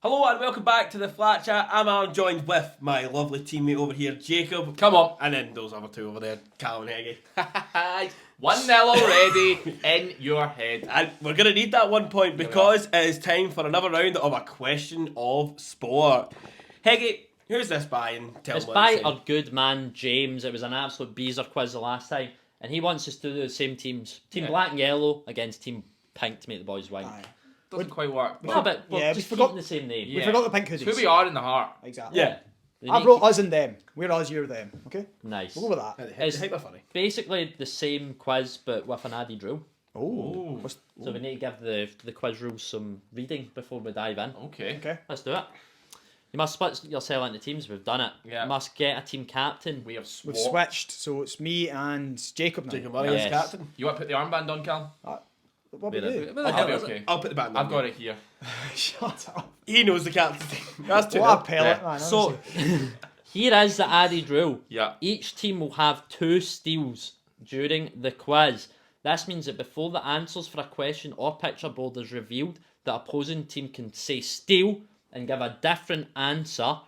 Hello and welcome back to the Flat Chat. I'm Aaron, joined with my lovely teammate over here, Jacob. Come on. And then those other two over there, Cal and Heggy. 1-0 already in your head. And we're going to need that 1 point because it is time for another round of a question of sport. Heggy, who's this by? And tell It's me by our good man James. It was an absolute beezer quiz the last time, and he wants us to do the same teams. Team black and yellow against Team pink to make the boys win. Doesn't quite work. No, but we're Yeah, just we forgot- keeping the same name. We forgot the pink hoodies. It's who we are in the heart. Exactly. Yeah. They I need wrote to- us and them. We're us, you're them. Okay? Nice. We'll go with that. It's hyper funny. Basically the same quiz, but with an added rule. Oh. So we need to give the quiz rules some reading before we dive in. Okay. Okay. Let's do it. You must split yourself into teams. We've done it. Yeah. You must get a team captain. We have We've swapped. switched, so it's me and Jacob now. Jacob Murray is Yes. captain. You want to put the armband on, Cal? What Wait about a- you? wait a- I'll be okay. I'll put the band on. I've got it here. Shut up. He knows the captain. That's too What a good. pellet, Yeah. man. So here is the added rule. Yeah. Each team will have 2 steals during the quiz. This means that before the answers for a question or picture board is revealed, the opposing team can say steal and give a different answer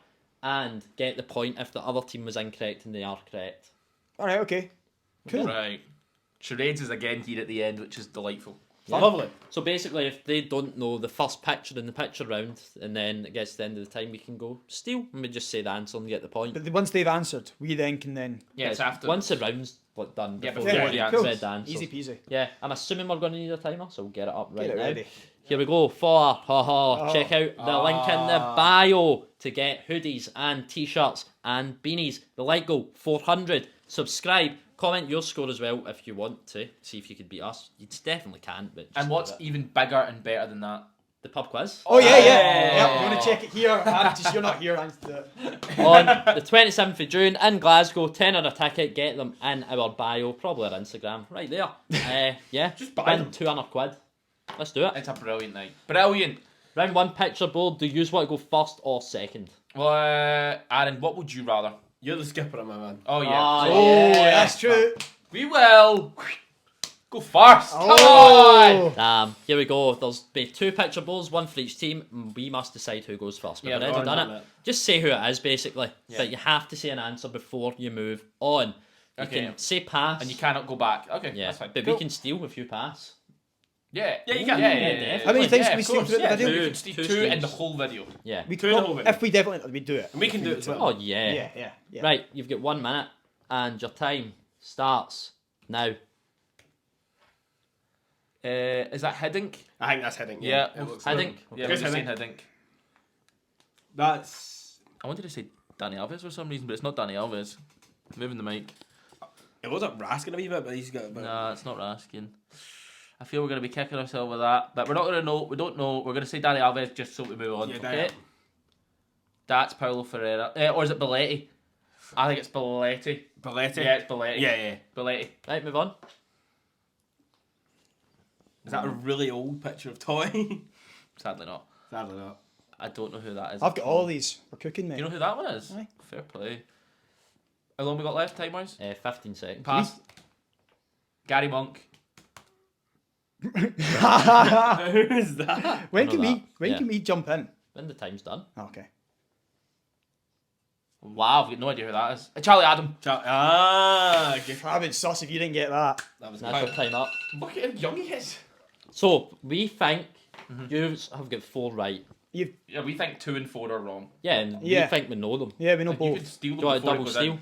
and get the point if the other team was incorrect and they are correct. Alright, okay. Cool. Right. Charades is again here at the end, which is delightful. Lovely. So basically, if they don't know the first picture in the picture round, and then it gets to the end of the time, we can go steal, and we just say the answer and get the point. But once they've answered, we then can then... Yeah, it's after. Once the round's done, Yeah, before before we the read answers. the answers. Easy peasy. Yeah, I'm assuming we're going to need a timer, so we'll get it up right Get it now. ready. Here we go. Check out the link in the bio to get hoodies and t-shirts and beanies. The like goal 400. Subscribe. Comment your score as well if you want to see if you could beat us. You definitely can't. But just And what's do it. even bigger and better than that? The pub quiz Oh, yeah. Oh. Yep, you want to check it here? You're not here, Aaron's do it. on the 27th of June in Glasgow. £10 a ticket. Get them in our bio, probably our Instagram, right there. Yeah, Just buy them. 200 quid. Let's do it. It's a brilliant night. Brilliant. Round 1 picture board. Do you want to go first or second? Well, Aaron, what would you rather? You're the skipper, my man. Oh, yeah. Oh, Oh, yeah. that's true. We will go first. Oh. Come on. Here we go. There's be 2 picture boards, 1 for each team. And we must decide who goes first. We've Yeah, already we've done done it. it. Just say who it is, basically. Yeah. But you have to say an answer before you move on. You Okay. can say pass. And you cannot go back. Okay, yeah, that's fine. but Cool. we can steal if you pass. Yeah, Yeah, you can. Yeah, definitely. How many things yeah, can we of steal course, throughout the yeah. video? You Two- can steal two 2 in streams. the whole video. Yeah. We Two in the could, whole video. if we definitely, we'd do it. And we can do it as well. Oh, yeah. Yeah. Right, you've got 1 minute, and your time starts now. Is that Hiddink? I think that's heading. Yeah. It looks I good. think. Yeah, Chris we're saying Hiddink. Hiddink. That's... I wanted to say Danny Alves for some reason, but it's not Danny Alves. Moving the mic. It wasn't Raskin a wee bit, but he's got a bit... Nah, it's not Raskin. I feel we're going to be kicking ourselves with that, but we're not going to know. We don't know. We're going to say Danny Alves just so we move on. Yeah, Okay. Danny. That's Paulo Ferreira. Or is it Belletti? I think it's Belletti. Belletti? Yeah, it's Belletti. Yeah. Belletti. Right, move on. Is that a really old picture of Toy? Sadly not. Sadly not. I don't know who that is. I've got all these. We're cooking, Do mate. you know who that one is? Aye. Fair play. How long we got left, time-wise? 15 seconds. Pass. Gary Monk. Who's that? When I can know we? that. When Yeah. can we jump in? When the time's done. Okay. Wow, I've got no idea who that is. Charlie Adam. Okay. I'd be sus if you didn't get that. That was That's your time up. Look at how young he is. So, we think you have got 4 right. You've Yeah, we think 2 and 4 are wrong. Yeah, and we Yeah. think we know them. yeah, we know Like, you both. could steal Do them you want a before it double goes steal? in.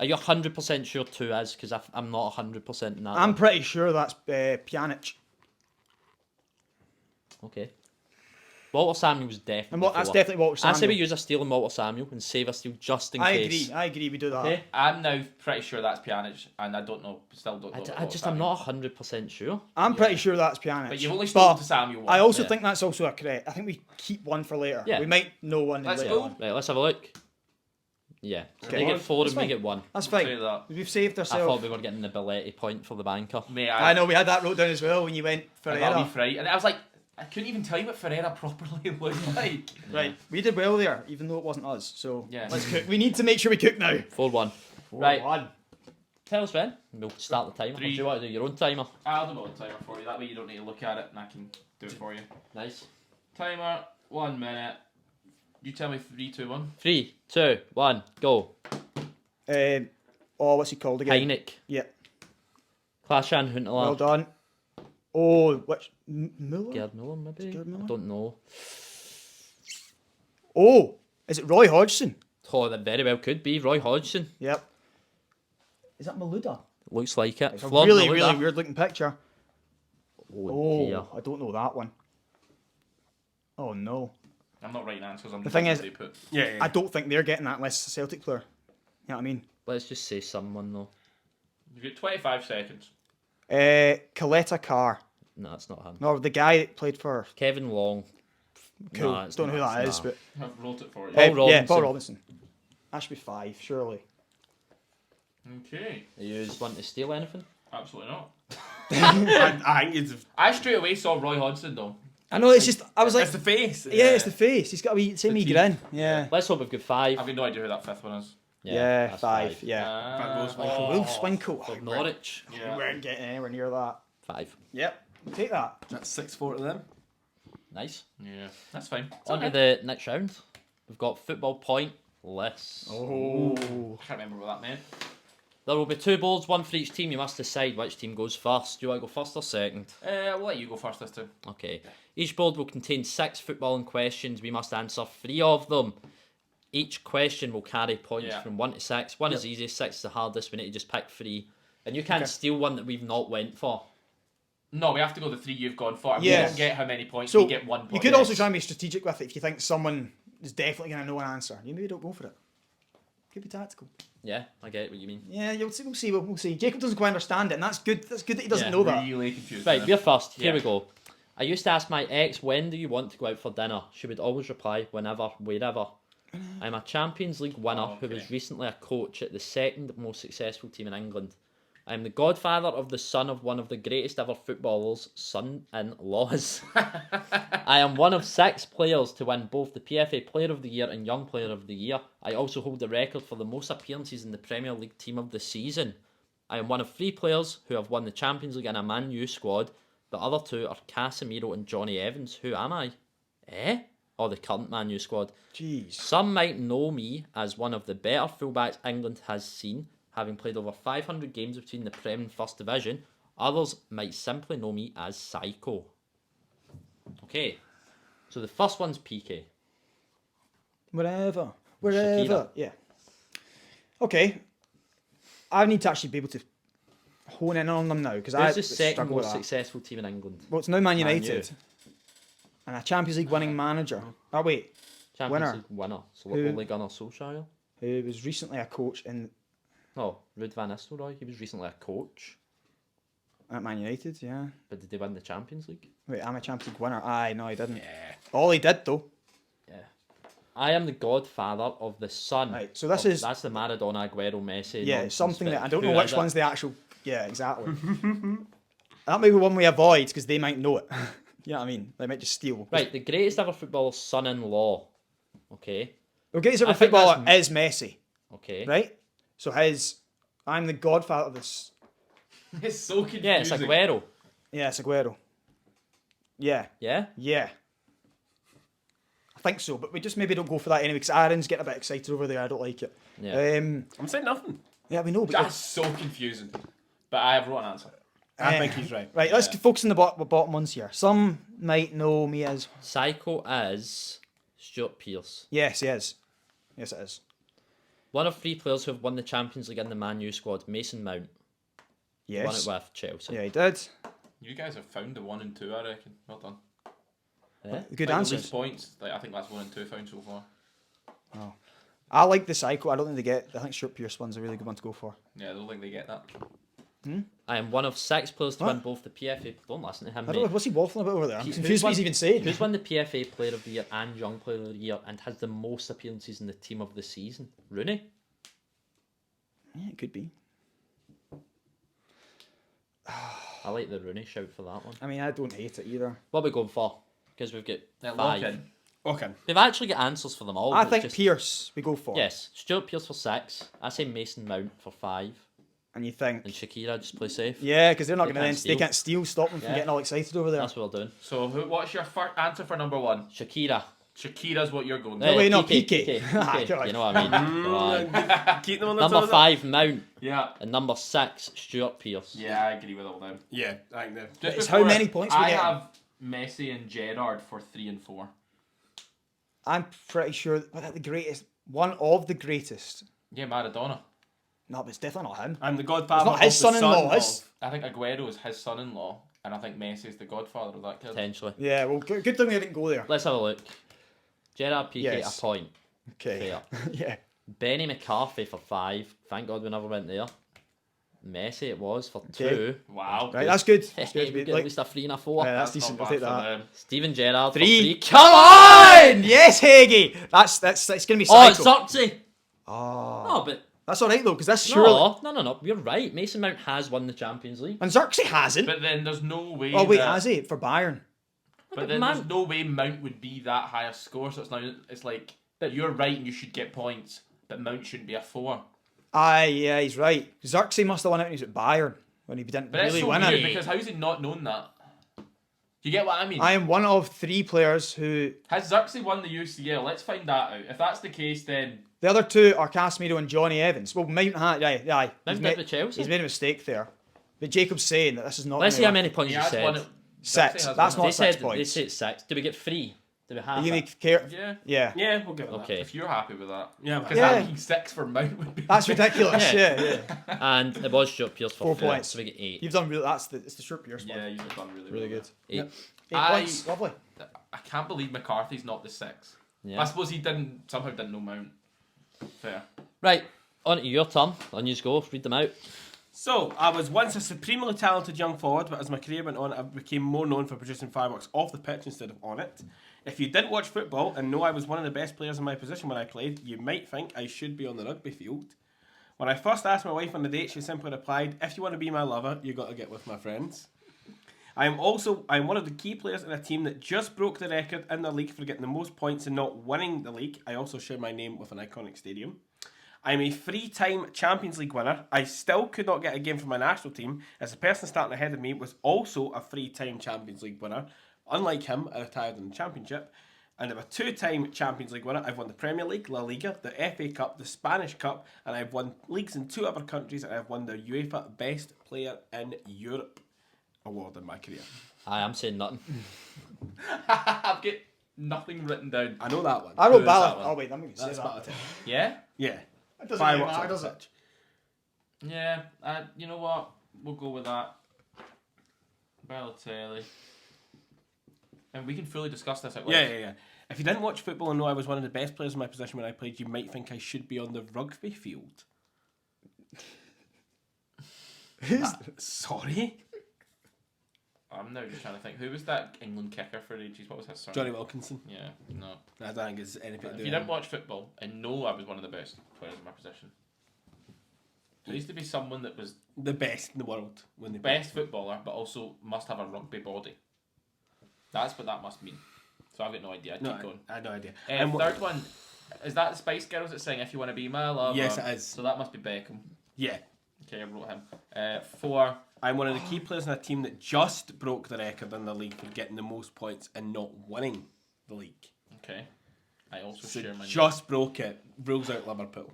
Are you 100% sure 2 is? Because I'm not 100% in that. I'm one. pretty sure that's Pjanic. Okay. Walter Samuel's definitely. And what? That's 4. definitely Walter I say we Samuel. use a steal in Walter Samuel and save a steal just in I case. agree. We do that. Okay. I'm now pretty sure that's Pjanic, and I don't know. Still don't know. I'm not 100% sure. I'm pretty sure that's Pjanic. But you've only stolen to Samuel. I also Yeah. think that's also a correct. I think we keep one for later. Yeah. We might know one Let's later go. on. Right, let's have a look. Yeah. So Okay. they get 4 That's and we fine. get 1. That's Say fine. that. We've saved I thought ourselves. we were getting the Belletti point for the banker. Mate, I know we had that wrote down as well when you went for I got a wee Ferreira. fright, and I was like, I couldn't even tell you what Ferreira properly looked like. Right, we did well there, even though it wasn't us. So Yeah. let's cook. We need to make sure we cook now. 4-1. Right. 4-1. Tell us when. We'll start the timer. Or do 3. you want to do your own timer? I'll do my own timer for you. That way you don't need to look at it, and I can do it for you. Nice. Timer, 1 minute. You tell me 3, 2, 1. 3, 2, 1, go. What's he called again? Heineck. Yeah. Klashan Huntelaar. Well done. Oh, which Muller? Gerd Muller, maybe? Gerd Muller? I don't know. Oh, is it Roy Hodgson? Oh, that very well could be. Roy Hodgson. Yep. Is that Malouda? Looks like it. It's a Flor really, Malouda. really weird looking picture. Oh, dear. I don't know that one. Oh no. I'm not writing answers. I'm The thing is- they put. Yeah. I don't think they're getting that unless it's a Celtic player. You know what I mean? Let's just say someone, though. You've got 25 seconds. Coletta Carr. No, it's not him. No, the guy that played for. Kevin Long. Cool. Nah, it's Don't know who not, that it's is, not. but I've wrote it for you. Paul Yeah, Robinson. Paul Robinson. That should be 5, surely. Okay. Are you just want to steal anything? Absolutely not. I think it's I straight away saw Roy Hodgson though. I know. It's just I was like, it's the face. yeah, it's the face. He's got a wee same wee teeth. grin. Yeah. Let's hope we've got 5. I've got no idea who that 5th one is. Yeah, that's 5. Yeah. Ah, Wolfswinkel. For Norwich. Yeah. We weren't getting anywhere near that. 5. Yep. Take that. That's 6-4 to them. Nice. Yeah, that's fine. It's On to okay. the next round. We've got football point lists. Oh. I can't remember what that meant. There will be 2 boards, one for each team. You must decide which team goes first. Do you want to go first or second? I'll let you go first this time. Okay. Each board will contain 6 footballing questions. We must answer 3 of them. Each question will carry points from 1 to 6. 1 is easiest, 6 is the hardest. We need to just pick 3. And you can't steal one that we've not went for. No, we have to go the 3 you've gone for. And Yes. we don't get how many points. So we get 1 point. you could also try and be strategic with it if you think someone is definitely going to know an answer. You maybe don't go for it. Could be tactical. Yeah, I get what you mean. Yeah, we'll see. We'll see. Jacob doesn't quite understand it, and that's good. That's good that he doesn't Yeah. know that. Really confused. Right, now. we're first. Here Yeah. we go. I used to ask my ex, when do you want to go out for dinner? She would always reply, whenever, wherever. I'm a Champions League winner who was recently a coach at the second most successful team in England. I am the godfather of the son of one of the greatest ever footballers' son-in-laws. I am one of 6 players to win both the PFA Player of the Year and Young Player of the Year. I also hold the record for the most appearances in the Premier League Team of the Season. I am one of 3 players who have won the Champions League in a Man U squad. The other 2 are Casemiro and Johnny Evans. Who am I? Or the current Man U squad. Jeez. Some might know me as one of the better fullbacks England has seen, having played over 500 games between the Prem and First Division. Others might simply know me as Psycho. Okay, so the first one's PK. Wherever. Shakira. Yeah. Okay. I need to actually be able to hone in on them now because I Who's the second struggle with most that. successful team in England? Well, it's now Man Man United. And a Champions League winning manager. Oh, wait. Champions Winner. League winner. So Who? Ole Gunnar Solskjaer. Who was recently a coach in Oh, Ruud van Nistelrooy. He was recently a coach. at Man United, yeah. But did they win the Champions League? Wait, I'm a Champions League winner. Aye, no, he didn't. Yeah. All he did, though. Yeah. I am the godfather of the son. Right, so this of- is- That's the Maradona, Aguero, Messi. Yeah, nonsense something bit. that I don't know Who which is it? one's the actual. Yeah, exactly. That may be one we avoid because they might know it. You know what I mean? They might just steal. Right, the greatest ever footballer's son-in-law. Okay. The greatest ever I think footballer that's- is Messi, Okay. right? So I'm the godfather of this. It's so confusing. Yeah, it's Aguero. Yeah, it's Aguero. Yeah, Yeah? yeah. I think so, but we just maybe don't go for that anyway because Aaron's getting a bit excited over there. I don't like it. Yeah. I'm saying nothing. Yeah, we know. But That's so confusing. But I have wrote an answer. I think he's right. Right, let's focus on the bottom ones here. Some might know me as. Psycho is Stuart Pearce. Yes, he is. Yes, it is. One of 3 players who have won the Champions League in the Man U squad, Mason Mount. Won Yes. it with Chelsea. Yeah, he did. You guys have found the 1 and 2, I reckon. Well done. Yeah? Good Like, the answers. least points. Like, I think that's 1 and 2 found so far. I like the Psycho. I don't think they get. I think Stuart Pearce one's a really good one to go for. Yeah, I don't think they get that. I am one of 6 players to What? win both the PFA. Don't listen to him, I don't know. mate. What's he waffling about over there? I'm Who's confused what won- he's even saying. Who's won the PFA Player of the Year and Young Player of the Year and has the most appearances in the Team of the Season? Rooney? Yeah, it could be. I like the Rooney shout for that one. I mean, I don't hate it either. What are we going for? Because we've got Yeah, 5. lock in. Okay. We've actually got answers for them all. I but think it's just- Pearce we go for. Yes, Stuart Pearce for 6. I say Mason Mount for 5. And you think. And Shakira, just play safe. Yeah, because they're not They going to can't then. steal. They can't steal. Stop them from Yeah. getting all excited over there. That's what we're doing. So, what's your answer for number 1? Shakira. Shakira's what you're going No, to. wait, no, PK. PK. PK. Come on. You know what I mean? Come on. Keep them on the Number toes. 5, Mount. Yeah. And number 6, Stuart Pearce. Yeah, I agree with all them. Yeah, I think that. Just It's before how many points we I get? have Messi and Gerrard for 3 and 4. I'm pretty sure that the greatest, one of the greatest. Yeah, Maradona. No, but it's definitely not him. I'm the godfather. It's not his of the son-in-law. son His... I think Aguero is his son-in-law, and I think Messi is the godfather of that kid. Potentially. Yeah, well, good thing we didn't go there. Let's have a look. Gerard Piqué, Yes. a point. Okay. Fair. Yeah. Benny McCarthy for 5. Thank God we never went there. Messi it was for 2. Okay. Wow. Right, that's good. That's Hey, good. we get at least a 3 and a 4. Yeah, that's not decent. I'll bad take for that. them. Steven Gerrard 3. for 3. Come on! Yes, Heggie. That's it's gonna be Oh, cycle. it's Xerxes. Oh, Oh, but that's all right though, because that's surely. no. You're right. Mason Mount has won the Champions League. And Xerxes hasn't. But then there's no way. Oh wait, that, has he for Bayern? But then there's no way Mount would be that high a score. So it's like you're right and you should get points, but Mount shouldn't be a 4. Aye, yeah, he's right. Xerxes must have won it when he was at Bayern when he didn't But really it's so win weird it. because how's he not known that? Do you get what I mean? I am one of 3 players who. Has Xerxes won the UCL? Let's find that out. If that's the case, then The other 2 are Casemiro and Johnny Evans. Well, Mount had, aye. Mount did with Chelsea. He's made a mistake there. But Jacob's saying that this is not. Let's see how many points he you has won said. it. 6. Has That's won not it. 6 They points. said 6. Do we get 3? Do we have You it? make care. Yeah. Yeah. Yeah, we'll give it Okay. If you're happy with that. Yeah, Because Yeah. having 6 for Mount would be. That's ridiculous. Yeah. yeah. And it was Stuart Pearce for 4 4 points. So we get 8. You've done really. It's the short Pierce one. Yeah, you've done really, Really good. 8. Yep. 8 I- points. Lovely. I can't believe McCarthy's not the 6. Yeah. I suppose he somehow didn't know Mount. Fair. Right. On to your turn. On you go. Read them out. So, I was once a supremely talented young forward, but as my career went on, I became more known for producing fireworks off the pitch instead of on it. If you didn't watch football and know I was one of the best players in my position when I played, you might think I should be on the rugby field. When I first asked my wife on the date, she simply replied, "If you want to be my lover, you got to get with my friends." I'm one of the key players in a team that just broke the record in the league for getting the most points and not winning the league. I also share my name with an iconic stadium. I'm a 3-time Champions League winner. I still could not get a game for my national team, as the person starting ahead of me was also a 3-time Champions League winner. Unlike him, I retired in the Championship. And I'm a 2-time Champions League winner. I've won the Premier League, La Liga, the FA Cup, the Spanish Cup, and I've won leagues in 2 other countries, and I've won the UEFA Best Player in Europe award in my career. I'm saying nothing. I've got nothing written down. I know that one. I Who wrote is Ballot. that one? Oh wait, I'm going to say That's that. Balotelli. Yeah? Yeah. It doesn't really Fireworks matter, on does the it? pitch. Yeah. You know what? We'll go with that. Balotelli. And we can fully discuss this at work. Yeah. If you didn't watch football and know I was one of the best players in my position when I played, you might think I should be on the rugby field. Sorry? I'm now just trying to think. Who was that England kicker for ages? What was his surname? Johnny Wilkinson. Yeah, no. I don't think it's anything to If do you with didn't watch football and know I was one of the best players in my position, there used to be someone that was the best in the world when they best footballer, but also must have a rugby body. That's what that must mean. So I've got no idea. No, Keep going. I had no idea. Third one, is that the Spice Girls that sing "If You Want to Be My Lover"? Yes, it is. So that must be Beckham. Yeah. Okay, I wrote him. 4. I'm one of the key players in a team that just broke the record in the league for getting the most points and not winning the league. Okay. I also So share my just broke it. Rules out Liverpool.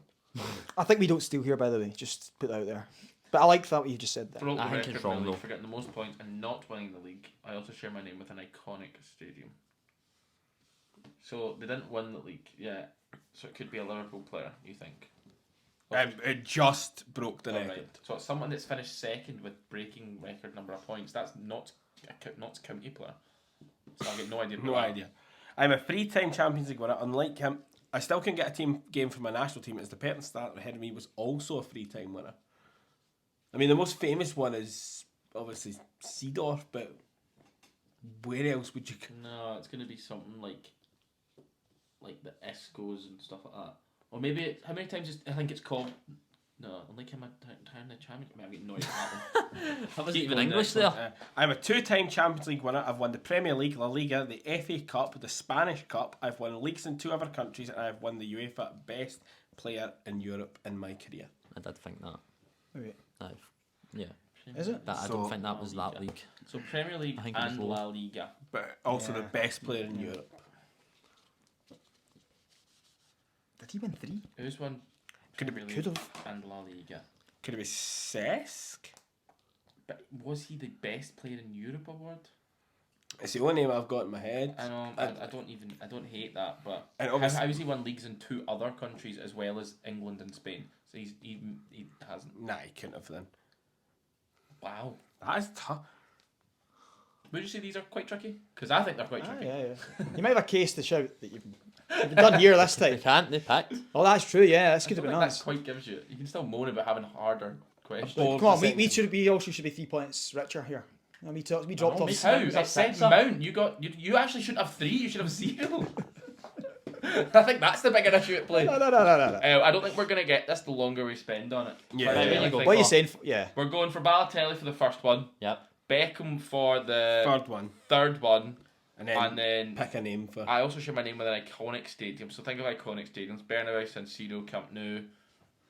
I think we don't steal here, by the way. Just put that out there. But I like that what you just said there. broke the I think record it's in wrong, the league though. for getting the most points and not winning the league. I also share my name with an iconic stadium. So they didn't win the league, yeah. So it could be a Liverpool player, you think? It just broke the record. Alright. So it's someone that's finished second with breaking record number of points. That's not a county player. So I've got no idea. No idea. I'm a 3-time Champions League winner. Unlike him, I still can get a team game for my national team, as the person starting ahead of me was also a 3-time winner. I mean, the most famous one is obviously Seedorf, but where else would you... No, it's going to be something like the Escos and stuff like that. Or maybe, how many times I think it's called... No, unlike him, I'm the champion. I mean, I'm getting noise that one. That wasn't Keep even going, English next one. there. I'm a 2-time Champions League winner. I've won the Premier League, La Liga, the FA Cup, the Spanish Cup. I've won leagues in 2 other countries, and I've won the UEFA Best Player in Europe in my career. I did think that. Wait, Yeah. is it? That, I So- don't think that was that Liga. league. So Premier League I think it was and low. La Liga. But also Yeah. the best player in Europe. Did he win 3? Who's won? Could have been. Premier Could League have. and La Liga. Could have been Cesc. But was he the best player in Europe award? It's the only name I've got in my head. I know. I don't hate that, but And how obviously, has he won leagues in 2 other countries as well as England and Spain? So he hasn't. nah, he couldn't have then. Wow. That is tough. Would you say these are quite tricky? Because I think they're quite tricky. Yeah. You might have a case to shout that you've done here this They time. can't, they picked. Oh, that's true, yeah. This I could have don't been think nice. that quite gives you. You can still moan about having harder questions. ball. Come on, we also should be 3 points richer here. No, we dropped off. How? Is I that said sixer? mount. You actually shouldn't have 3. You should have 0. I think that's the bigger issue at play. No. I don't think we're gonna get this the longer we spend on it. Yeah. But I Right, really you go. think What are you saying? Yeah. we're going for Balotelli for the first one, Yep. Beckham for the Third one. third one, And and then then pick a name for. I also share my name with an iconic stadium. So think of iconic stadiums: Bernabeu, San Siro, Camp Nou,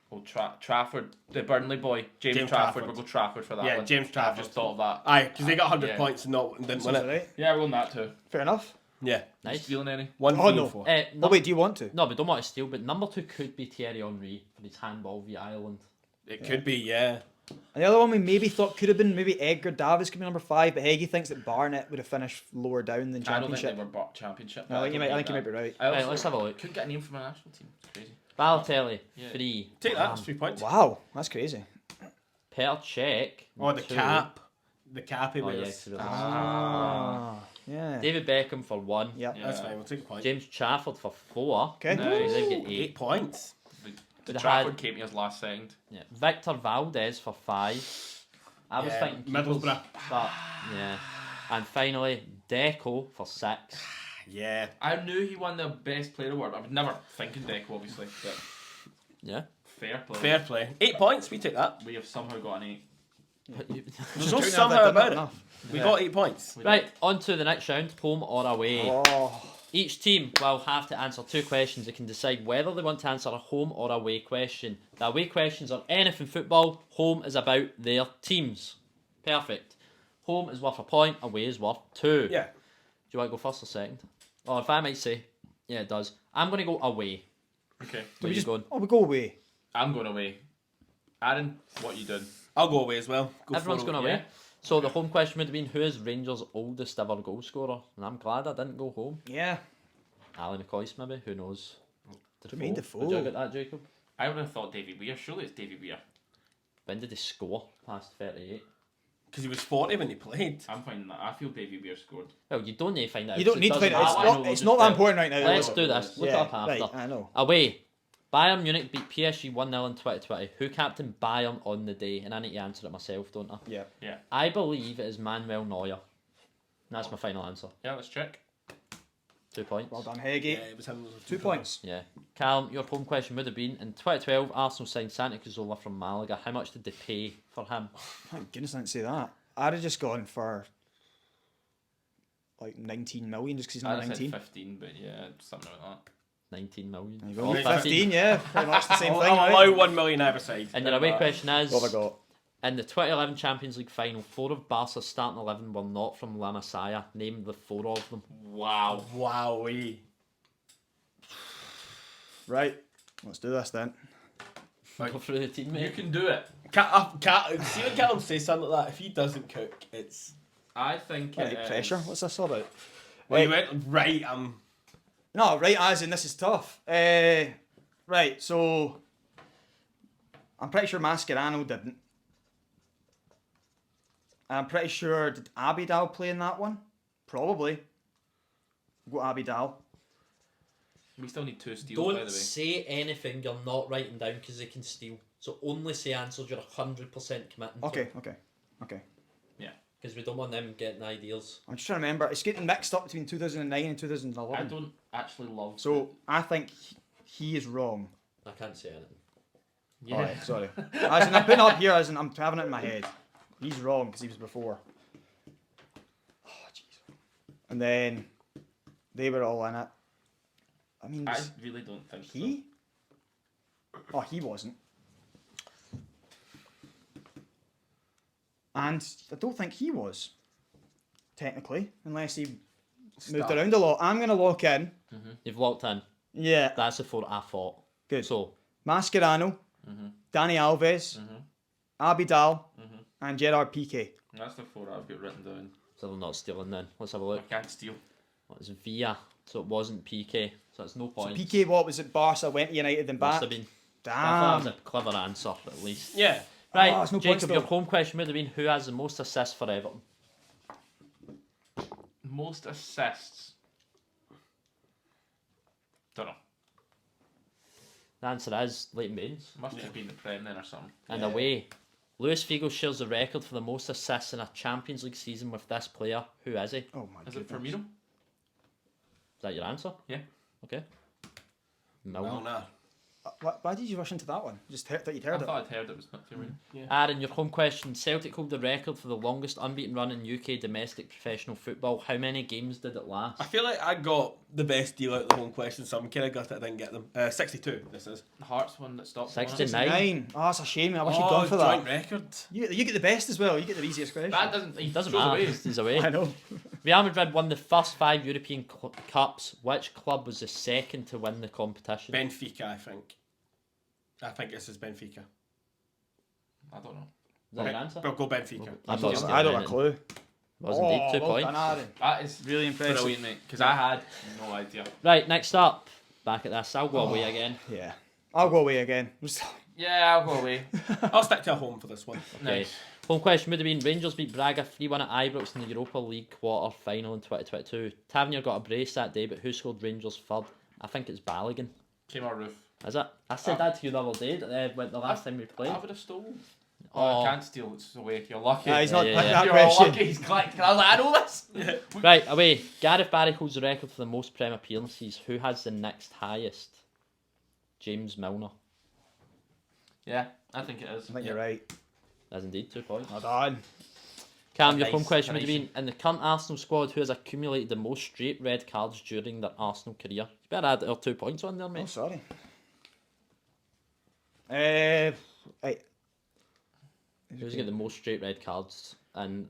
Old Trafford. The Burnley boy, James James Trafford. Trafford. We'll go Trafford for that Yeah, one. James I've Trafford. just thought of that. Aye, because they got 100 Yeah. points and didn't win Sounds it. right. Yeah, we're on that too. Fair enough. Yeah. Nice. Stealing any? 1 Oh, 3 no. 4. Oh, wait, do you want to? No, we don't want to steal, but number 2 could be Thierry Henry for his handball via Ireland. It could be, yeah. And the other one we maybe thought could have been maybe Edgar Davids could be number 5, but Heggie thinks that Barnett would have finished lower down than I don't think Championship. they were bought Championship. No, I think you might be right. I Right, also let's have a look. couldn't get a name from a national team. It's crazy. Balotelli, Yeah. 3. Take that, that's 3 points. Wow, that's crazy. Per check. Oh, the 2. cap. The cap he Oh, yeah, wears. true. Yeah. David Beckham for 1. Yeah. That's Yeah. fine, we'll take a point. James Trafford for 4. Okay. Nice. They've got 8 8. points. The They Trafford had- came to us last second. Yeah. Victor Valdez for 5. I was Yeah, thinking keepers, Middlesbrough. but yeah. And finally, Deco for 6. Yeah. I knew he won the best player award. I was never thinking Deco, obviously, but Yeah. fair play. Fair play. 8 points, we take that. We have somehow got an 8. But you- There's no True, somehow they've done about that it. enough. We Yeah. got 8 points. Right, on to the next round, home or away. Oh. Each team will have to answer 2 questions. They can decide whether they want to answer a home or away question. The away questions are anything football. Home is about their teams. Perfect. Home is worth a point. Away is worth 2. Yeah. Do you want to go first or second? Or if I might say, yeah, it does. I'm going to go away. Okay. Where you going? Oh, we go away. I'm going away. Aaron, what you doing? I'll go away as well. Everyone's going away. yeah. So the home question would have been, who is Rangers' oldest ever goal scorer? And I'm glad I didn't go home. Yeah. Ali McCoist, maybe. Who knows? Jermaine Defoe. Would you get that, Jacob? I would have thought Davy Weir. Surely it's Davy Weir. When did he score past 38? Because he was 40 when he played. I'm finding that. I feel Davy Weir scored. Well, you don't need to find out. You don't so need to doesn't find out. matter. It's not that important right now. Let's is it? do this. Look Yeah, up after. right, I know. Away. Bayern Munich beat PSG 1-0 in 2020. Who captained Bayern on the day? And I need to answer it myself, don't I? Yeah. Yeah. I believe it is Manuel Neuer. That's my final answer. Yeah, let's check. 2 points. Well done, Yeah, Heggie. it was him. 2 points. Yeah. Callum, your home question would have been, in 2012, Arsenal signed Santi Cazorla from Malaga. How much did they pay for him? Thank goodness I didn't say that. I'd have just gone for like 19 million just because he's I'd not have said 19. 15, but yeah, something like that. 19 million. There you Or go. 15, yeah. Pretty much the same I'll, thing, I'll right? allow 1 million either side. And your away question is, What have I got? in the 2011 Champions League final, 4 of Barca's starting 11 were not from La Masia. Name the 4 of them. Wow. Wowee. Right. Let's do this then. Go through the team, You mate. can do it. See when Callum says something like that, if he doesn't cook, it's... I think Right, it is- pressure. What's this all about? Well, you went, right, No, right, as in this is tough. Right, so I'm pretty sure Mascherano didn't. I'm pretty sure, did Abidal play in that one? Probably. Go Abidal. We still need 2 steals, by the way. Don't say anything you're not writing down because they can steal. So only say answers you're 100% committing to. Okay. Because we don't want them getting ideas. I'm just trying to remember. It's getting mixed up between 2009 and 2011. I don't actually love. So I think he is wrong. I can't say anything. Yeah. Alright, sorry. As in, I'm putting it up here as in I'm having it in my head. He's wrong because he was before. Oh, jeez. And then they were all in it. I mean, I really don't think he? Oh, he wasn't. And I don't think he was. Technically, unless he moved around a lot. I'm going to lock in. You've locked in. Yeah. That's the 4 I thought. Good. So, Mascherano, Danny Alves, Abidal, and Gerard Piqué. That's the 4 I've got written down. so they're not stealing then. Let's have a I look. can't steal. It was Villa, so it wasn't PK. So it's no So point. Piqué, what was it? Barca went to United and Must back. have been. I thought Damn. that was a clever answer, at least. Yeah. Right, it's no points Jacob, your though. home question would have been who has the most assists for Everton? Most assists. Don't know. The answer is Leighton Baines. Must have been the Prem then or something. And away, Luis Figo shares the record for the most assists in a Champions League season with this player. Who is he? Is Oh my Is it goodness. Firmino? that your answer? Yeah. Okay. Well, Milner. nah. Why did you rush into that one? Just thought you'd I heard it. thought I'd heard it was not Firmino. Aaron, your home question. Celtic hold the record for the longest unbeaten run in UK domestic professional football. How many games did it last? I feel like I got the best deal out of the home question, so I'm kind of gutted I didn't get them. 62, this is. The Hearts one that stopped. 69. 9. Oh, that's a shame. I wish you'd gone for joint that. record. You get the best as well. You get the easiest question. That doesn't. He Doesn't throws matter. away. He's away. I know. Real Madrid won the first 5 European Cups. Which club was the second to win the competition? Benfica, I think. I think this is Benfica. I don't know. Is that your answer? We'll go Benfica. I'm not I don't have a stealing clue. it. Was indeed 2 well points. done, Aaron. That is Really impressive. brilliant, mate. Because I had no idea. Right, next up. Back at this. I'll go away again. Yeah. I'll go away again. Yeah, I'll go away. I'll stick to a home for this one. Okay. Nice. Home question would have been Rangers beat Braga 3-1 at Ibrox in the Europa League quarter final in 2022. Tavernier got a brace that day, but who scored Rangers third? I think it's Balogun. Came our roof. Is it? I said that to you the other day, the last time we played. I would have stolen. Oh. Oh, I can't steal. It's away. You're lucky. He's not yeah, picking yeah. that You're all question. lucky. He's collecting. I was like, I know this. Right, away. Gareth Barry holds the record for the most Prem appearances. Who has the next highest? James Milner. Yeah, I think it is. I think you're right. That's indeed 2 points. Well done. Cam, your Nice, home question would have nice. been in the current Arsenal squad, who has accumulated the most straight red cards during their Arsenal career? You better add our 2 points on there, Oh, mate. sorry. Right. Who's got the most straight red cards? And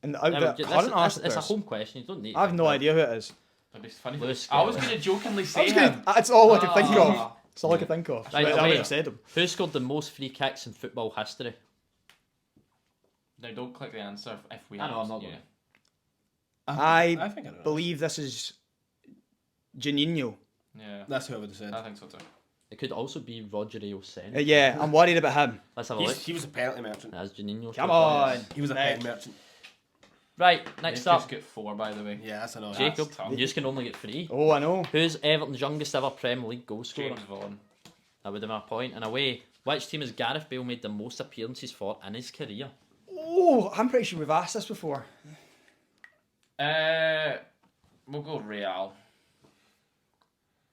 And out Yeah, the but current it's a Arsenal. home question. You don't need. I have no idea who it is. It'd be funny. Lewis I was Skelly. going to jokingly I say was him. good. That's all I could think of. Ah. That's all I could think of. Right, I away. would have said him. Who scored the most free kicks in football history? Now don't click the answer if we. I know, I'm not yeah. going. I think I know. believe this is Janino. Yeah. That's who I would have said. I think so too. It could also be Rogerio Sen. Yeah, I'm worried about him. Let's have a look. He was a penalty merchant. That's Janino. Come on. He was a Nick. pen merchant. Right, next They've up. just got 4, by the way. Yeah, that's annoying. Jacob, tough. you just can only get 3. Oh, I know. Who's Everton's youngest ever Premier League goal scorer? James Vaughan. That would have been a point. And away, which team has Gareth Bale made the most appearances for in his career? Oh, I'm pretty sure we've asked this before. We'll go Real.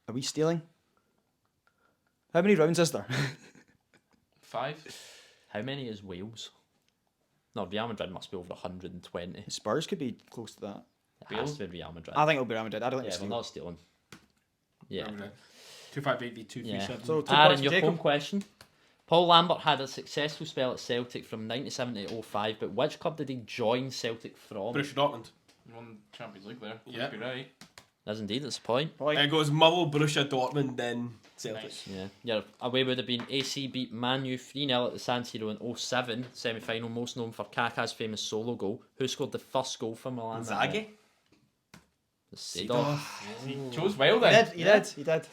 Are we stealing? How many rounds is there? 5. How many is Wales? No, Real Madrid must be over 120. Spurs could be close to that. It has to be Real Madrid. I think it'll be Real Madrid. I don't think Yeah, it's we're stealing. not stealing. Yeah. 258v237. Yeah. So, 2 Aaron, points for your Jacob. home question. Paul Lambert had a successful spell at Celtic from 97 to 05, but which club did he join Celtic from? Borussia Dortmund. Won Champions League there. Yeah. Must be right. That's indeed, that's the point. Point. It goes Mull, Borussia Dortmund, then Celtic. Nice. Yeah, yeah. Away would have been AC beat Man U 3-0 at the San Siro in 07 semi-final, most known for Kaká's famous solo goal. Who scored the first goal for Milan? that night? Zaghi. Seedorf. He chose well He then. did. He did.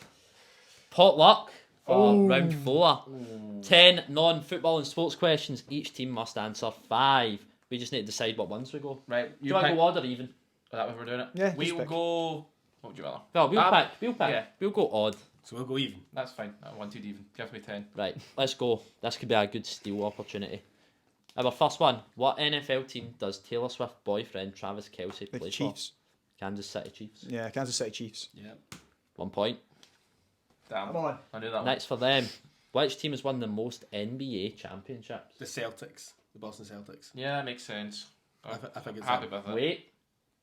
Pot luck for Ooh. round 4. 10 non-football and sports questions. Each team must answer 5. We just need to decide what ones we go. Right. Do you want to pick. go odd or even? Is that what we're doing it? Yeah, We just will pick. go. What would you rather? Well, we'll pick. We'll pick. yeah. We'll go odd. So we'll go even. That's fine. I wanted even. Give me 10. Right, let's go. This could be a good steal opportunity. Our first one. What NFL team does Taylor Swift's boyfriend Travis Kelce The play Chiefs. for? Kansas City Chiefs. Yeah, Kansas City Chiefs. Yeah. 1 point. Damn. Come on. I knew that Next for them. Which team has won the most NBA championships? The Celtics. The Boston Celtics. one. Yeah, that makes sense. I think it's happy that. with it. Wait.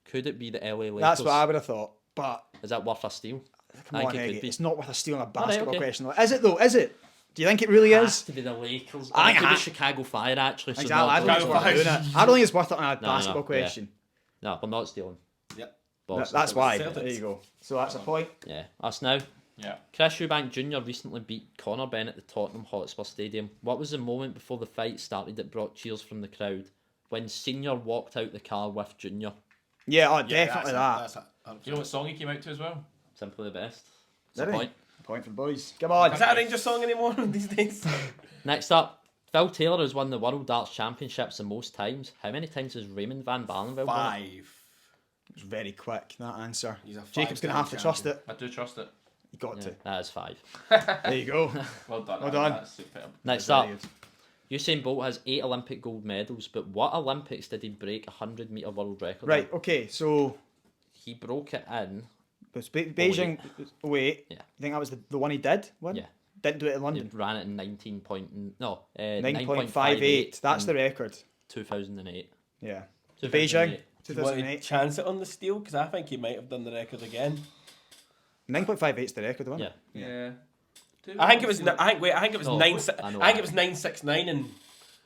Could it be the LA Lakers? That's what I would have thought. But Is that worth a steal? come I on, think it could Eggy. be. It's not worth a steal on a right, basketball okay. question. Though. Is it though? Is it? Do you think it really Has is? to be the Lakers. I It could think be it- Chicago Fire actually. So Exactly. I not don't think it's those worth ones. doing it. I don't think it's worth it on a no, basketball yeah. question. No, we're not stealing. Yep. Boston. That's why. Celtics. There you go. So that's a point. Yeah, us now. Yeah. Chris Eubank Jr. recently beat Conor Bennett at the Tottenham Hotspur Stadium. What was the moment before the fight started that brought cheers from the crowd? When Senior walked out the car with Junior. Yeah, oh, Yeah, definitely that. That's You know what song he came out to as well? Simply the best. It's Did a he? point. Point for the boys. Come on. Is that a Rangers song anymore these days? Next up, Phil Taylor has won the World Darts Championships the most times. How many times has Raymond van Barneveld won it? 5. It was very quick, that answer. He's a Jacob's going to five-time have to trust champion. it. I do trust it. You got Yeah, to. that is 5. There you go. Well done. Well done. That's superb. Next Very up, good. Usain Bolt has 8 Olympic gold medals, but what Olympics did he break a 100-metre world record Right, in? okay, so He broke it in. Beijing 08. Yeah. You think that was the one he did win? Yeah. Didn't do it in He London. ran it in 9.58. 9.58. That's the record. 2008. Yeah. 2008. Beijing, Do you want to 2008. chance it on the steal? Because I think he might have done the record again. 9.58 is the record, wasn't Yeah. it? Yeah. I think it was. I think it was No, 9. I know I think that. it was 969 in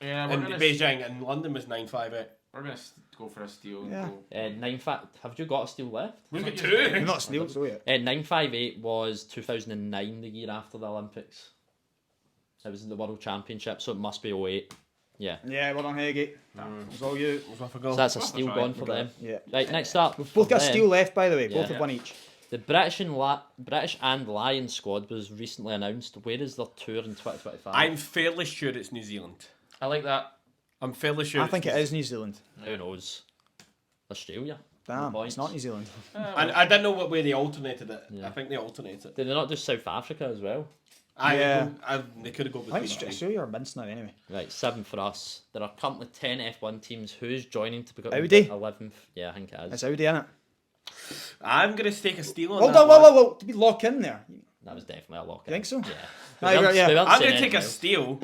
Yeah, in Beijing, and London was 958. We're gonna go for a steal. Yeah. And go. Have you got a steal left? We've got We've 2. We've not snailed so yet. 958 was 2009, the year after the Olympics. It was the World Championship, so it must be 08. Yeah. Yeah, well done, Heggie. It's all you. Was worth a goal. So that's a Worth a steal try. gone for them. Yeah. Right, next up. We've both for got a them, steal left, by the way. Both Yeah. have one each. The British and Lions squad was recently announced. Where is their tour in 2025? I'm fairly sure it's New Zealand. I like that. I'm fairly sure. I think it is New Zealand. Who knows? Australia. Damn, points. it's not New Zealand. And I didn't know what way they alternated it. Yeah. I think they alternated it. Did they not do South Africa as well? Yeah. They could have gone I between. think the two. Australia or Mince now, anyway. Right, 7 for us. There are currently 10 F1 teams. Who's joining to become Audi? 11th? Yeah, I think it is. It's Audi, innit? I'm gonna stake a steal on Hold that on, one. whoa. To be locked in there. That was definitely a lock. You think so? Yeah. Aye, right, yeah. I'm gonna take a steal.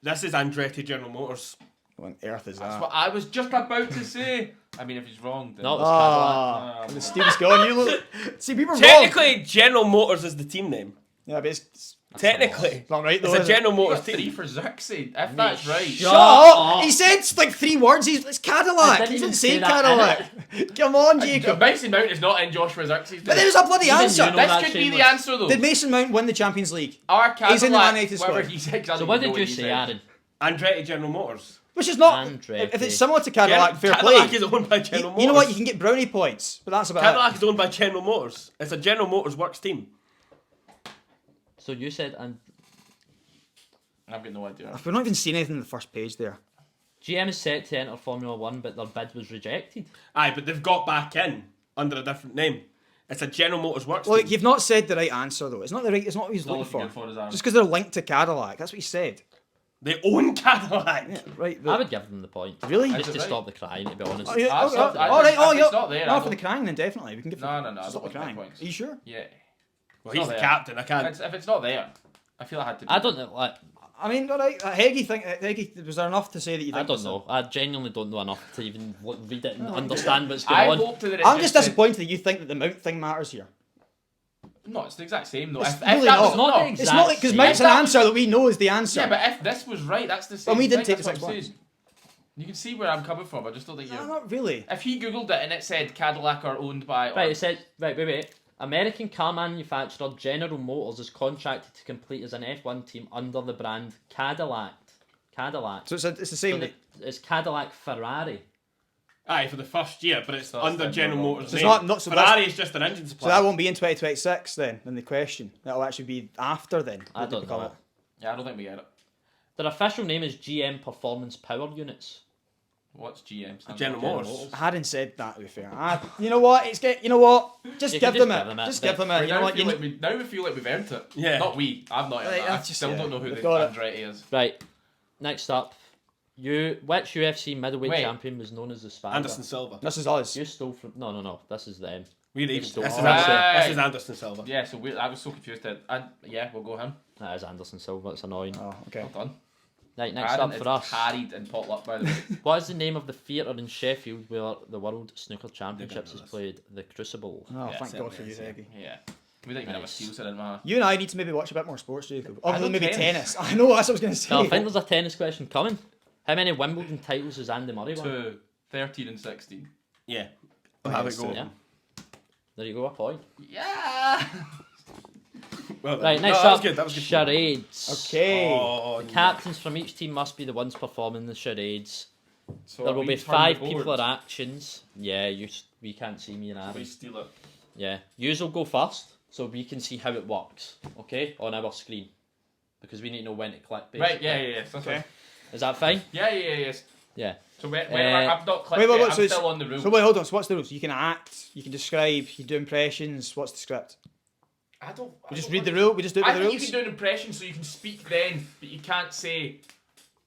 This is Andretti General Motors. What on earth is That's that? what I was just about to say. I mean, if he's wrong, then. No, it was Cadillac. Ah, the steel's gone. You look. See, people are wrong. Technically, General Motors is the team name. Yeah, but it's Technically, not right though. it's a is it? General You Motors got 3 team. for Zirksy, if that's right. Shut up. up! He said like 3 words. It's Cadillac. I didn't He even didn't say say that, Cadillac. Come on, Jacob. Mason Mount is not in Joshua Zirksy's. But there was a bloody Even answer. you know This that could be the shameless. answer though. Did Mason Mount win the Champions League? Our Cadillac, He's in the Man United whatever squad. he said, 'cause I So don't what even know did you he say, said. Aaron? Andretti General Motors. Which is not. Andretti. If it's similar to Cadillac, fair Cadillac play. is owned by General Motors. You know what? You can get brownie points, but that's about Cadillac is owned by General Motors. It's a General Motors works team. So you said I've got no idea. it. We're not even seeing anything on the first page there. GM is set to enter Formula 1, but their bid was rejected. Aye, but they've got back in under a different name. It's a General Motors works Look, team. you've not said the right answer though. It's not the right. It's not what he's Not looking looking for. good for his Aaron. Just because they're linked to Cadillac, that's what he said. They own Cadillac. Yeah, right. I But would give them the point. Really? Just Is to it right? stop the crying, to be honest. Oh, yeah, Ah, oh, it's not- oh, I all right. think Oh, if yeah. it's not there, I No, for don't- the crying, then definitely we can give. No, I Stop don't the want crying. points. Are you sure? Yeah. Well, It's he's not the there. captain. I can't. If it's not there, I feel I had to. I don't know. Like, I mean, all right. Heggie, was there enough to say that you think? I don't this? know. I genuinely don't know enough to even read it and understand what's I going on. hope that it I'm just said- disappointed that you think that the Mount thing matters here. No, it's the exact same though. It's If really that not. was It's not no. the It's exact not like because same. Mount's an If that answer that we know is the answer. Yeah, but if this was right, that's the same. Well, we didn't thing, take that's the what 6 I'm points. saying. You can see where I'm coming from. I just don't think No, you. not really. If he googled it and it said Cadillac are owned by. Right, it said, wait. American car manufacturer General Motors is contracted to complete as an F1 team under the brand Cadillac. So it's the So same. it's Cadillac Ferrari. Aye, for the first year, but it's So under it's General not- Motors. So it's name. not so Ferrari is just an engine So supplier. that won't be in 2026 then. In the question, that'll actually be after then. I that they don't become know. it. Yeah, I don't think we get it. Their official name is GM Performance Power Units. What's GM? stand General for? Motors. I hadn't said that to be fair. You know what? You know what? Just You give can them just it. give them it, Just but- give them it. We You know now, what? feel like now we feel like we've earned it. Yeah. Not we. I've not earned Right, it. I that's just- still yeah, don't know who we've the got it. Andretti is. Right, next up. Which UFC middleweight Wait. champion was known as the Spider? Anderson Silva. This is us. You stole from... No. This is them. Really? You This stole- is, Oh, Anderson, right. this is Anderson Silva. Yeah, so I was so confused. Yeah, we'll go him. That is Anderson Silva. It's annoying. Oh, okay. Well done. Right, next Aaron up is for us. carried and potluck, by the way. What is the name of the theatre in Sheffield where the World Snooker Championships is this. played? The Crucible. Oh, Yeah, thank God for certainly you, is, yeah. Heggie. Yeah. We don't even have a Nice. steel set in my. You and I need to maybe watch a bit more sports, Jacob. Other than know maybe tennis. tennis. I know, that's what I was going to say. No, I think there's a tennis question coming. How many Wimbledon titles has Andy Murray won? 2, 13 and 16. Yeah. I'll have it so. go. Yeah. There you go, a point. Yeah! Well done. Right, next that was up, good. That was good. charades. Okay. Oh, The captains from each team must be the ones performing the charades. So There will we be turn 5 the people board. or actions. Yeah, we can't see me and We Aaron. steal it. Yeah, yous will go first, so we can see how it works. Okay, on our screen, because we need to know when to click. Basically. Right, yeah. That's Okay. fine. Is that fine? Yeah. Yeah. So when Uh, I've not clicked Wait, it, so I'm it's- still on the rules. So wait, hold on. So what's the rules? You can act, you can describe, you do impressions. What's the script? I don't. We just read the rule. We just do it I by the think you rules. can do an impression, so you can speak then, but you can't say,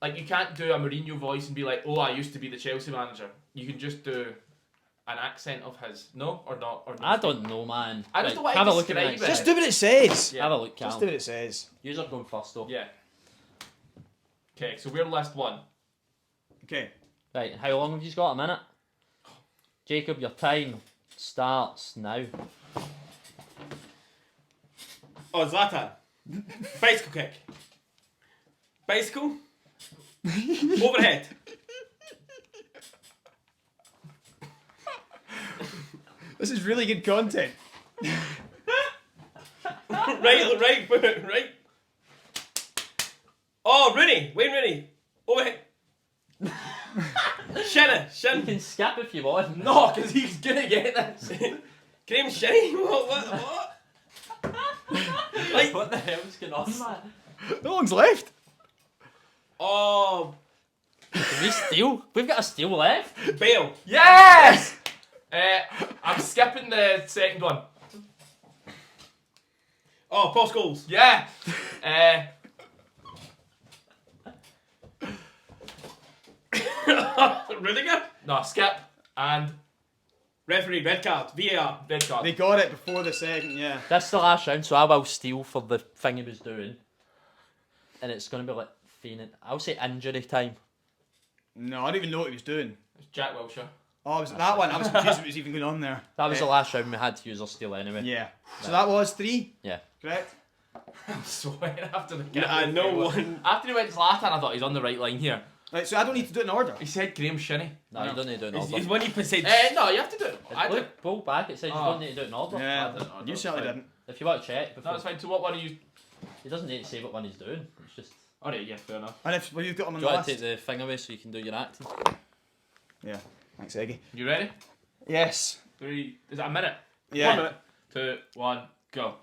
like, you can't do a Mourinho voice and be like, "Oh, I used to be the Chelsea manager." You can just do an accent of his. No, or not, or not. I don't know, man. I just don't want to have a look at describe it. it. Just do what it says. Yeah. Have a look, Just Cal. do what it says. Yous are going first, though. Yeah. Okay, so we're list 1. Okay. Right, how long have you got? A minute? Jacob, your time starts now. Oh, Zlatan. Bicycle kick. Bicycle. Overhead. This is really good content. right foot, right. Oh, Rooney. Wayne Rooney. Overhead. Shinna. You Shin. can skip if you want. No, because he's gonna get this. Graham Shinny. What? Like, What the hell's going on, man? No one's left. oh, Can we steal? We've got a steal left. Bale. Yes. I'm skipping the second one. Oh, Paul Scholes. Yeah. Rudiger. No, skip and Referee, red card. VAR. red card. They got it before the second. Yeah. That's the last round, so I will steal for the thing he was doing. And it's going to be like feigning. I'll say injury time. No, I don't even know what he was doing. It's Jack Wilshere. Oh, was it that one? I was confused what was even going on there. That was the last round we had to use our steal anyway. Yeah. So that was 3. Yeah. Correct. I'm sweating after the game. No one. After he went Zlatan, I thought he's on the right line here. Right. So I don't need to do it in order. He said Graham Shinny. No, you don't need to do it in He's order. when you said. No, you have to do it. I did. Look, pull back, it says you Oh. don't need to do it in order. Yeah. I didn't know, You that's certainly fine. didn't. If you want to check, before, No, it's fine. So what one are you? he doesn't need to say what one he's doing. It's just, Alright, yeah, fair enough. And if you've got them on do the you want to list. take the thing away so you can do your acting? Yeah. Thanks, Eggy. You ready? Yes. 3. Is that a minute? 1 Yeah. minute. 2, 1, go.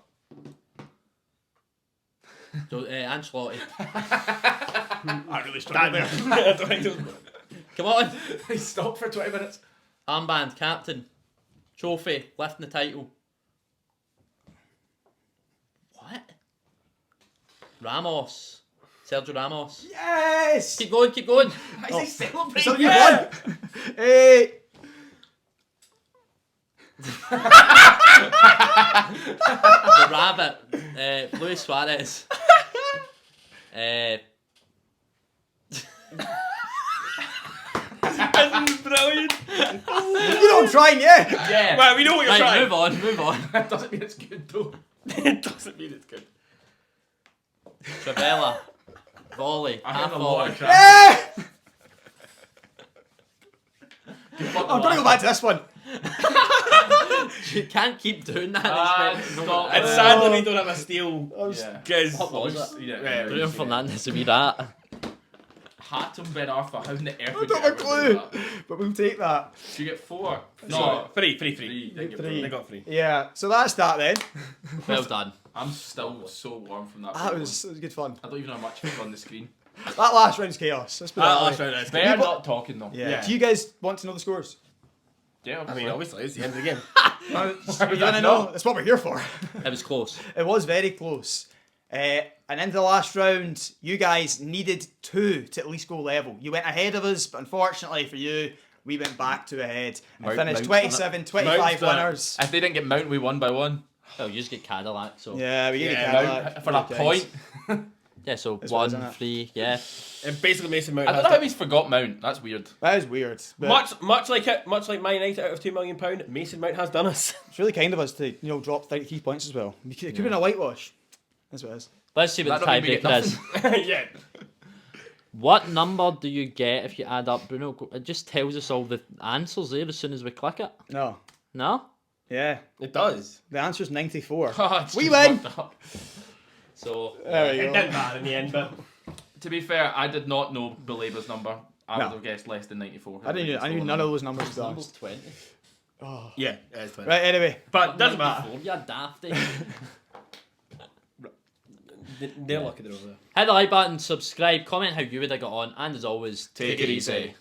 So, Ancelotti. I really struggled there. Come on! He stopped for 20 minutes. Armband, captain. Trophy, lifting the title. What? Ramos. Sergio Ramos. Yes. Keep going, keep going. Why is he celebrating? So you won. Hey. The rabbit. Luis Suarez. This is brilliant. You don't try, yeah. Yeah. Well, we know what you're Right, trying. move on, move on. That doesn't mean it's good though. It doesn't mean it's good. Travella. Volley. I Half had a lot volley. of crap. Yeah. Good luck I'm with gonna go that. back to this one. You can't keep doing that. Ah, It's stop. And sadly, we don't have a steal. Yeah. Because. What was it? Yeah. Bruno Fernandes to be that. Hatem Ben Arfa, how in the earth I would don't you have a ever do clue. that? But we'll take that. Do you get 4? No, three. Three. Didn't get 3. They got 3. Yeah. So that's that then. Well done. I'm still so warm from that. That was good fun. I don't even know how much was on the screen. That last round's chaos. Let's put that Last away. round is They're good. not talking though. Yeah. Yeah. Do you guys want to know the scores? Yeah, I mean, obviously, it's the end of the game. You want to know? That's what we're here for. It was close. It was very close. And into the last round, you guys needed 2 to at least go level. You went ahead of us, but unfortunately for you, we went back to ahead and Mount- finished Mount- 27, 25 Mount's done it. winners. If they didn't get Mount, we won by 1. Well, you just get Cadillac, so. Yeah, we gave Yeah, you Mount Cadillac. for a point. Yeah, so That's what it is, 1, isn't it? 3, yeah. And basically, Mason Mount I don't has know how to- he's forgot Mount. That's weird. That is weird. But much like Man United out of £2 million, Mason Mount has done us. it's really kind of us to drop 33 points as well. It could have been a whitewash. That's what it is. Let's see what the That don't mean we get tiebreaker is. Yeah. What number do you get if you add up Bruno? It just tells us all the answers there as soon as we click it. No. No? Yeah. It does. The answer's 94. Oh, it's We just win. fucked up. So There we It go. didn't matter in the end, but To be fair, I did not know Belaber's number. I No. would have guessed less than 94. I knew none of those numbers, to be number's honest. 20. Oh. yeah, it's 20. Right, anyway. But doesn't matter. 94, you're dafty. They're lucky they're over there. Hit the like button, subscribe, comment how you would have got on, and as always, Take it easy.